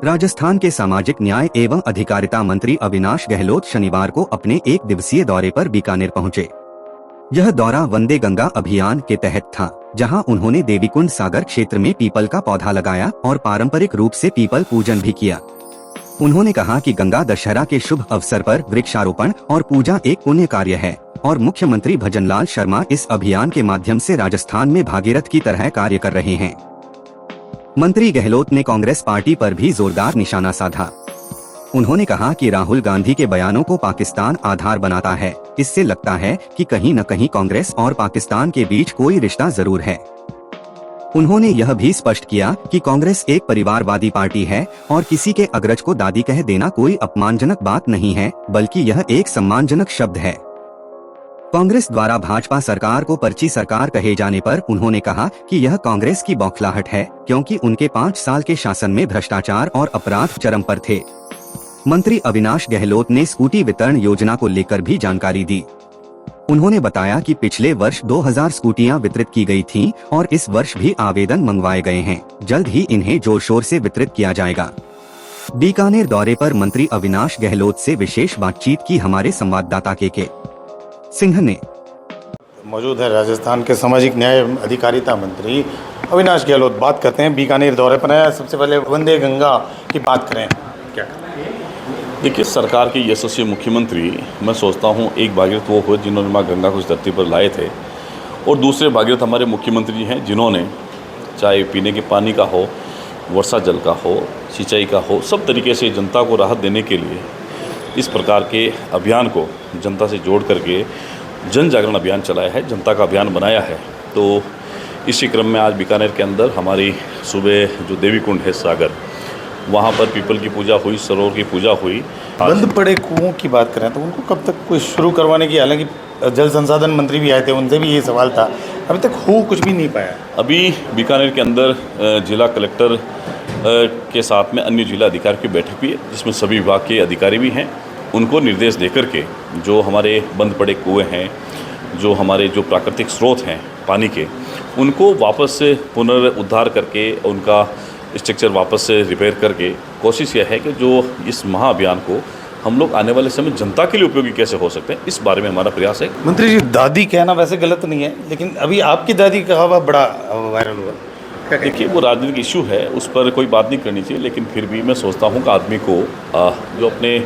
राजस्थान के सामाजिक न्याय एवं अधिकारिता मंत्री अविनाश गहलोत शनिवार को अपने एक दिवसीय दौरे पर बीकानेर पहुंचे। यह दौरा वंदे गंगा अभियान के तहत था, जहां उन्होंने देवीकुंड सागर क्षेत्र में पीपल का पौधा लगाया और पारंपरिक रूप से पीपल पूजन भी किया। उन्होंने कहा कि गंगा दशहरा के शुभ अवसर पर वृक्षारोपण और पूजा एक पुण्य कार्य है और मुख्यमंत्री भजनलाल शर्मा इस अभियान के माध्यम से राजस्थान में भागीरथ की तरह कार्य कर रहे हैं। मंत्री गहलोत ने कांग्रेस पार्टी पर भी जोरदार निशाना साधा। उन्होंने कहा कि राहुल गांधी के बयानों को पाकिस्तान आधार बनाता है। इससे लगता है कि कहीं न कहीं कांग्रेस और पाकिस्तान के बीच कोई रिश्ता जरूर है। उन्होंने यह भी स्पष्ट किया कि कांग्रेस एक परिवारवादी पार्टी है और किसी के अग्रज को दादी कह देना कोई अपमानजनक बात नहीं है, बल्कि यह एक सम्मानजनक शब्द है। कांग्रेस द्वारा भाजपा सरकार को पर्ची सरकार कहे जाने पर उन्होंने कहा कि यह कांग्रेस की बौखलाहट है, क्योंकि उनके 5 साल के शासन में भ्रष्टाचार और अपराध चरम पर थे। मंत्री अविनाश गहलोत ने स्कूटी वितरण योजना को लेकर भी जानकारी दी। उन्होंने बताया कि पिछले वर्ष 2000 स्कूटियां वितरित की गई थीं और इस वर्ष भी आवेदन मंगवाए गए हैं। जल्द ही इन्हें जोर शोर से वितरित किया जाएगा। बीकानेर दौरे पर मंत्री अविनाश गहलोत से विशेष बातचीत की हमारे संवाददाता के सिंह ने। मौजूद है राजस्थान के सामाजिक न्याय अधिकारिता मंत्री अविनाश गहलोत। बात करते हैं, बीकानेर दौरे पर है। सबसे पहले वंदे गंगा की बात करें, क्या देखिए, सरकार के यशस्वी मुख्यमंत्री, मैं सोचता हूँ एक भागीरथ वो हुए जिन्होंने माँ गंगा को इस धरती पर लाए थे, और दूसरे भागीरथ हमारे मुख्यमंत्री हैं जिन्होंने चाहे पीने के पानी का हो, वर्षा जल का हो, सिंचाई का हो, सब तरीके से जनता को राहत देने के लिए इस प्रकार के अभियान को जनता से जोड़ करके जन जागरण अभियान चलाया है, जनता का अभियान बनाया है। तो इसी क्रम में आज बीकानेर के अंदर हमारी सुबह जो देवीकुंड है सागर, वहाँ पर पीपल की पूजा हुई, सरोवर की पूजा हुई। बंद पड़े कुओं की बात करें तो उनको कब तक कोई शुरू करवाने की, हालांकि जल संसाधन मंत्री भी आए थे, उनसे भी ये सवाल था, अभी तक हो कुछ भी नहीं पाया। अभी बीकानेर के अंदर जिला कलेक्टर के साथ में अन्य जिला अधिकारी की बैठक भी है, जिसमें सभी विभाग के अधिकारी भी हैं। उनको निर्देश देकर के जो हमारे बंद पड़े कुएँ हैं, जो हमारे जो प्राकृतिक स्रोत हैं पानी के, उनको वापस से पुनरुद्धार करके उनका स्ट्रक्चर वापस से रिपेयर करके कोशिश यह है कि जो इस महाअभियान को हम लोग आने वाले समय जनता के लिए उपयोगी कैसे हो सकते हैं, इस बारे में हमारा प्रयास है। मंत्री जी, दादी कहना वैसे गलत नहीं है, लेकिन अभी आपकी दादी का हवा बड़ा वायरल हुआ। देखिए, वो राजनीतिक इशू है, उस पर कोई बात नहीं करनी चाहिए, लेकिन फिर भी मैं सोचता हूँ कि आदमी को जो अपने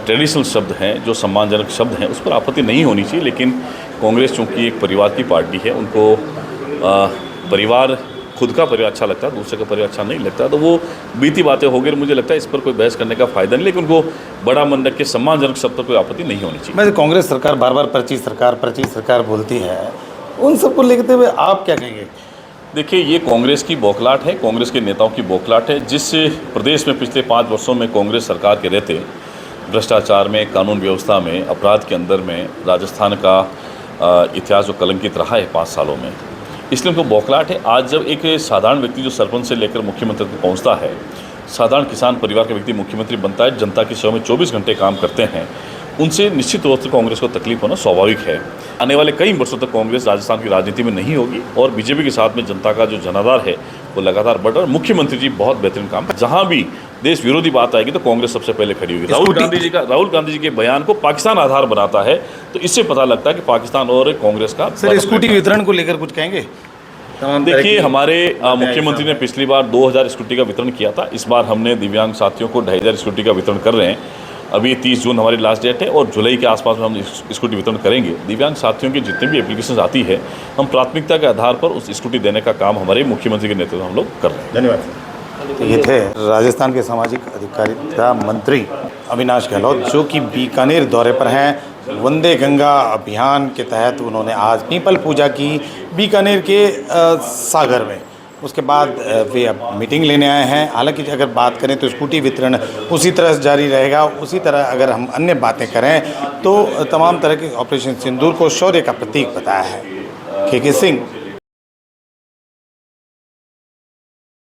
ट्रेडिशनल शब्द हैं, जो सम्मानजनक शब्द हैं, उस पर आपत्ति नहीं होनी चाहिए। लेकिन कांग्रेस चूँकि एक परिवार की पार्टी है, उनको परिवार, खुद का परिवार अच्छा लगता है, दूसरे का परिवार अच्छा नहीं लगता, तो वो बीती बातें हो गई। मुझे लगता है इस पर कोई बहस करने का फायदा नहीं, लेकिन उनको बड़ा मन रख के सम्मानजनक शब्द पर कोई आपत्ति नहीं होनी चाहिए। वैसे कांग्रेस सरकार बार बार पर्ची सरकार बोलती है, उन सबको लेते हुए आप क्या कहेंगे? देखिए, ये कांग्रेस की बौखलाहट है, कांग्रेस के नेताओं की बौखलाहट है, जिस प्रदेश में पिछले 5 वर्षों में कांग्रेस सरकार के रहते भ्रष्टाचार में, कानून व्यवस्था में, अपराध के अंदर में राजस्थान का इतिहास जो कलंकित रहा है 5 सालों में, इसलिए उनको बौखलाहट है। आज जब एक साधारण व्यक्ति जो सरपंच से लेकर मुख्यमंत्री तक पहुंचता है, साधारण किसान परिवार का व्यक्ति मुख्यमंत्री बनता है, जनता की सेवा में 24 घंटे काम करते हैं, उनसे निश्चित रूप से कांग्रेस को तकलीफ होना स्वाभाविक है। आने वाले कई वर्षों तक कांग्रेस राजस्थान की राजनीति में नहीं होगी और बीजेपी के साथ में जनता का जो जनाधार है वो लगातार बढ़ रहा है। मुख्यमंत्री जी बहुत बेहतरीन काम, जहाँ भी देश विरोधी बात आएगी तो कांग्रेस सबसे पहले खड़ी होगी। राहुल गांधी जी के बयान को पाकिस्तान आधार बनाता है, तो इससे पता लगता है कि पाकिस्तान और कांग्रेस का। सर, स्कूटी वितरण को लेकर कुछ कहेंगे? देखिए, हमारे मुख्यमंत्री ने पिछली बार 2000 स्कूटी का वितरण किया था, इस बार हमने दिव्यांग साथियों को 2500 स्कूटी का वितरण कर रहे हैं। अभी 30 जून हमारी लास्ट डेट है और जुलाई के आसपास में हम स्कूटी वितरण करेंगे। दिव्यांग साथियों की जितनी भी एप्लीकेशन आती है, हम प्राथमिकता के आधार पर उस स्कूटी देने का काम हमारे मुख्यमंत्री के नेतृत्व में हम लोग कर रहे हैं। धन्यवाद। तो ये थे राजस्थान के सामाजिक अधिकारिता मंत्री अविनाश गहलोत, जो कि बीकानेर दौरे पर हैं। वंदे गंगा अभियान के तहत उन्होंने आज पीपल पूजा की बीकानेर के सागर में। उसके बाद वे अब मीटिंग लेने आए हैं। हालांकि अगर बात करें तो स्कूटी वितरण उसी तरह जारी रहेगा। उसी तरह अगर हम अन्य बातें करें तो तमाम तरह के ऑपरेशन सिंदूर को शौर्य का प्रतीक बताया है। के सिंह,